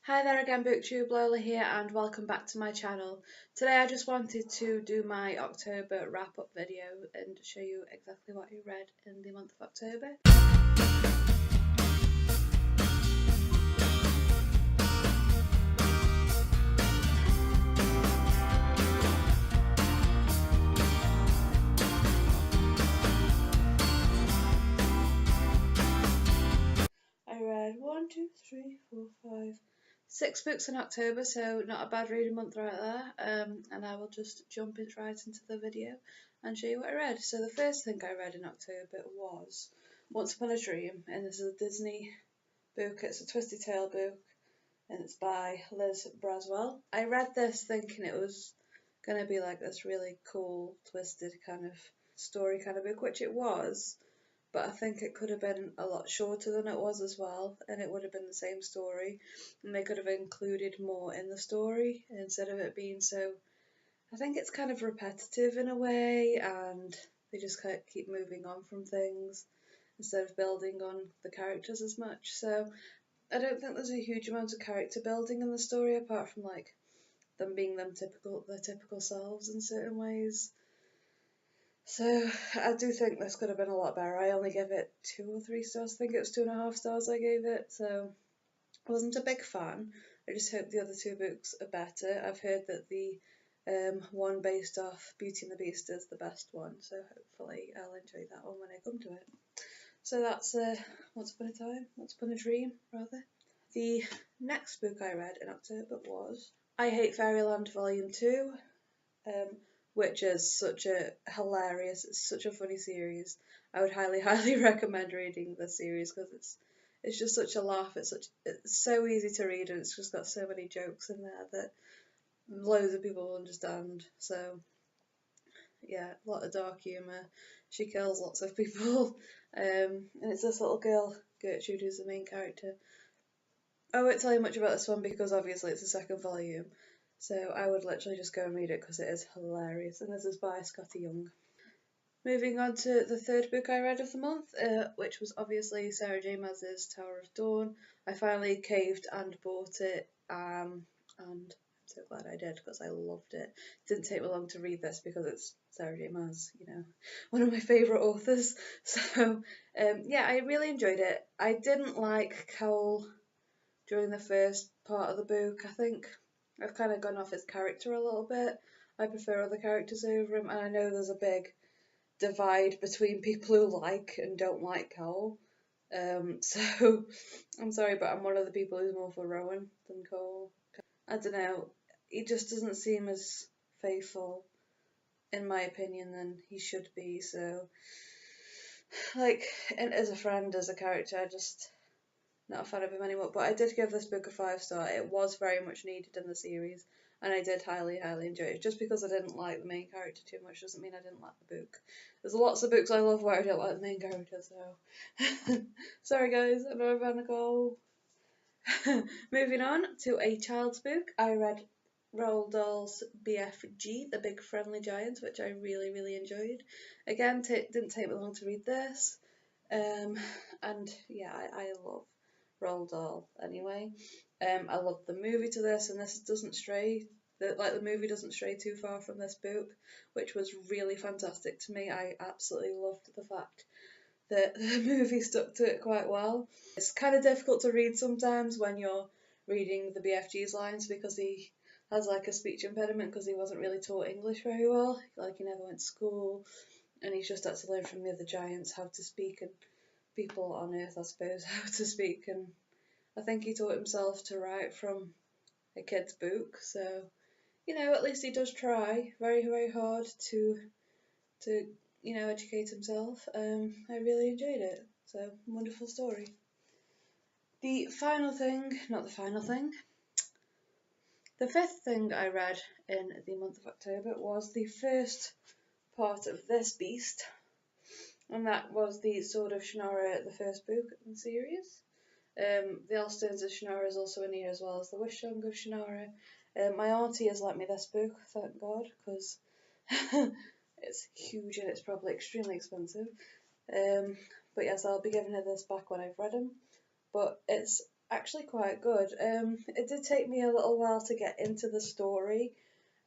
Hi there again, BookTube Lola here, and welcome back to my channel. Today I just wanted to do my October wrap-up video and show you exactly what I read in the month of October. I read 6 books in October, so not a bad reading month right there. And I will just jump right into the video and show you what I read. So the first thing I read in October was Once Upon a Dream, and this is a Disney book. It's a Twisted Tale book, and it's by Liz Braswell. I read this thinking it was going to be like this really cool, twisted kind of story kind of book, which it was. But I think it could have been a lot shorter than it was as well, and it would have been the same story, and they could have included more in the story instead of it being so. I think it's kind of repetitive in a way, and they just kind of keep moving on from things instead of building on the characters as much. So I don't think there's a huge amount of character building in the story apart from like them being their typical selves in certain ways. So I do think this could have been a lot better. I only gave it 2 or 3 stars. I think it was 2.5 stars I gave it. So I wasn't a big fan. I just hope the other 2 books are better. I've heard that the one based off Beauty and the Beast is the best one. So hopefully I'll enjoy that one when I come to it. So that's Once Upon a Dream rather. The next book I read in October was I Hate Fairyland Volume 2. Which is such a it's such a funny series. I would highly recommend reading this series because it's just such a laugh. It's so easy to read, and it's just got so many jokes in there that loads of people will understand. So yeah, a lot of dark humour. She kills lots of people, and it's this little girl, Gertrude, who's the main character. I won't tell you much about this one because obviously it's the second volume. So I would literally just go and read it because it is hilarious, and this is by Skottie Young. Moving on to the third book I read of the month, which was obviously Sarah J Maas's Tower of Dawn. I finally caved and bought it, and I'm so glad I did because I loved it. It didn't take me long to read this because it's Sarah J Maas, one of my favourite authors. So yeah, I really enjoyed it. I didn't like Cowell during the first part of the book. I think I've kind of gone off his character a little bit. I prefer other characters over him, and I know there's a big divide between people who like and don't like Cowell. So I'm sorry, but I'm one of the people who's more for Rowan than Cole. I don't know. He just doesn't seem as faithful, in my opinion, than he should be. So, like, and as a friend, as a character, I just not a fan of him anymore. But I did give this book a 5-star. It was very much needed in the series, and I did highly enjoy it. Just because I didn't like the main character too much doesn't mean I didn't like the book. There's lots of books I love where I don't like the main character, so sorry guys, I know I've had a go. Moving on to a child's book, I read Roald Dahl's BFG, The Big Friendly Giant, which I really enjoyed. Again, didn't take me long to read this, and yeah, I love Roald Dahl anyway. I love the movie to this, and this doesn't stray. The movie doesn't stray too far from this book, which was really fantastic to me. I absolutely loved the fact that the movie stuck to it quite well. It's kind of difficult to read sometimes when you're reading the BFG's lines because he has like a speech impediment because he wasn't really taught English very well. Like he never went to school, and he's just had to learn from the other giants how to speak and people on Earth, I suppose, how to speak. And I think he taught himself to write from a kid's book. So at least he does try very hard to educate himself. I really enjoyed it. So wonderful story. The fifth thing I read in the month of October was the first part of This Beast, and that was the Sword of Shannara, the first book in the series. The Elfstones of Shannara is also in here, as well as the Wish Song of Shannara. My auntie has lent me this book, thank God, because it's huge and it's probably extremely expensive. But yes, I'll be giving her this back when I've read them. But it's actually quite good. It did take me a little while to get into the story,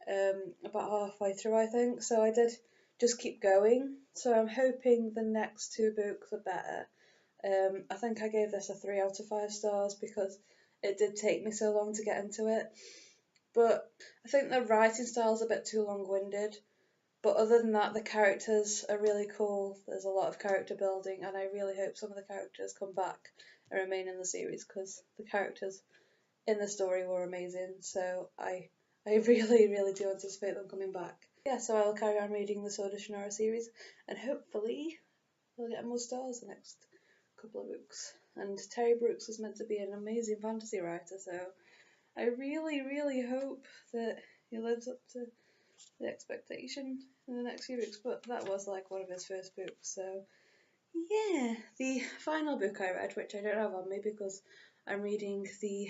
about halfway through, I think, so I did just keep going. So I'm hoping the next two books are better. I think I gave this a 3 out of 5 stars because it did take me so long to get into it. But I think the writing style is a bit too long-winded. But other than that, the characters are really cool. There's a lot of character building, and I really hope some of the characters come back and remain in the series because the characters in the story were amazing. So I really do anticipate them coming back. Yeah, so I will carry on reading the Sword of Shannara series, and hopefully we'll get more stars the next couple of books. And Terry Brooks is meant to be an amazing fantasy writer, so I really hope that he lives up to the expectation in the next few books. But that was like one of his first books, so yeah. The final book I read, which I don't have on me because I'm reading the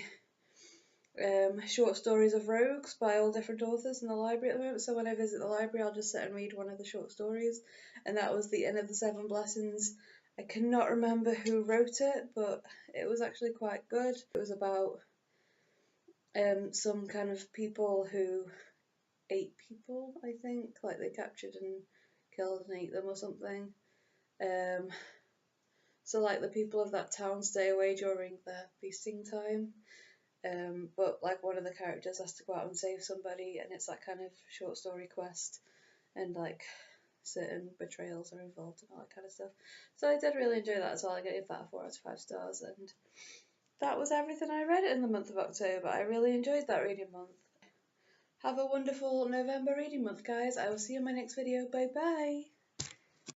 short stories of rogues by all different authors in the library at the moment. So when I visit the library, I'll just sit and read one of the short stories, and that was The Inn of the Seven Blessings. I cannot remember who wrote it, but it was actually quite good. It was about some kind of people who ate people, I think, like they captured and killed and ate them or something. Um, so like the people of that town stay away during the feasting time. But like one of the characters has to go out and save somebody, and it's that kind of short story quest, and like certain betrayals are involved and all that kind of stuff. So I did really enjoy that as well. I gave that a 4 out of 5 stars, and that was everything I read in the month of October. I really enjoyed that reading month. Have a wonderful November reading month, guys. I will see you in my next video. Bye bye.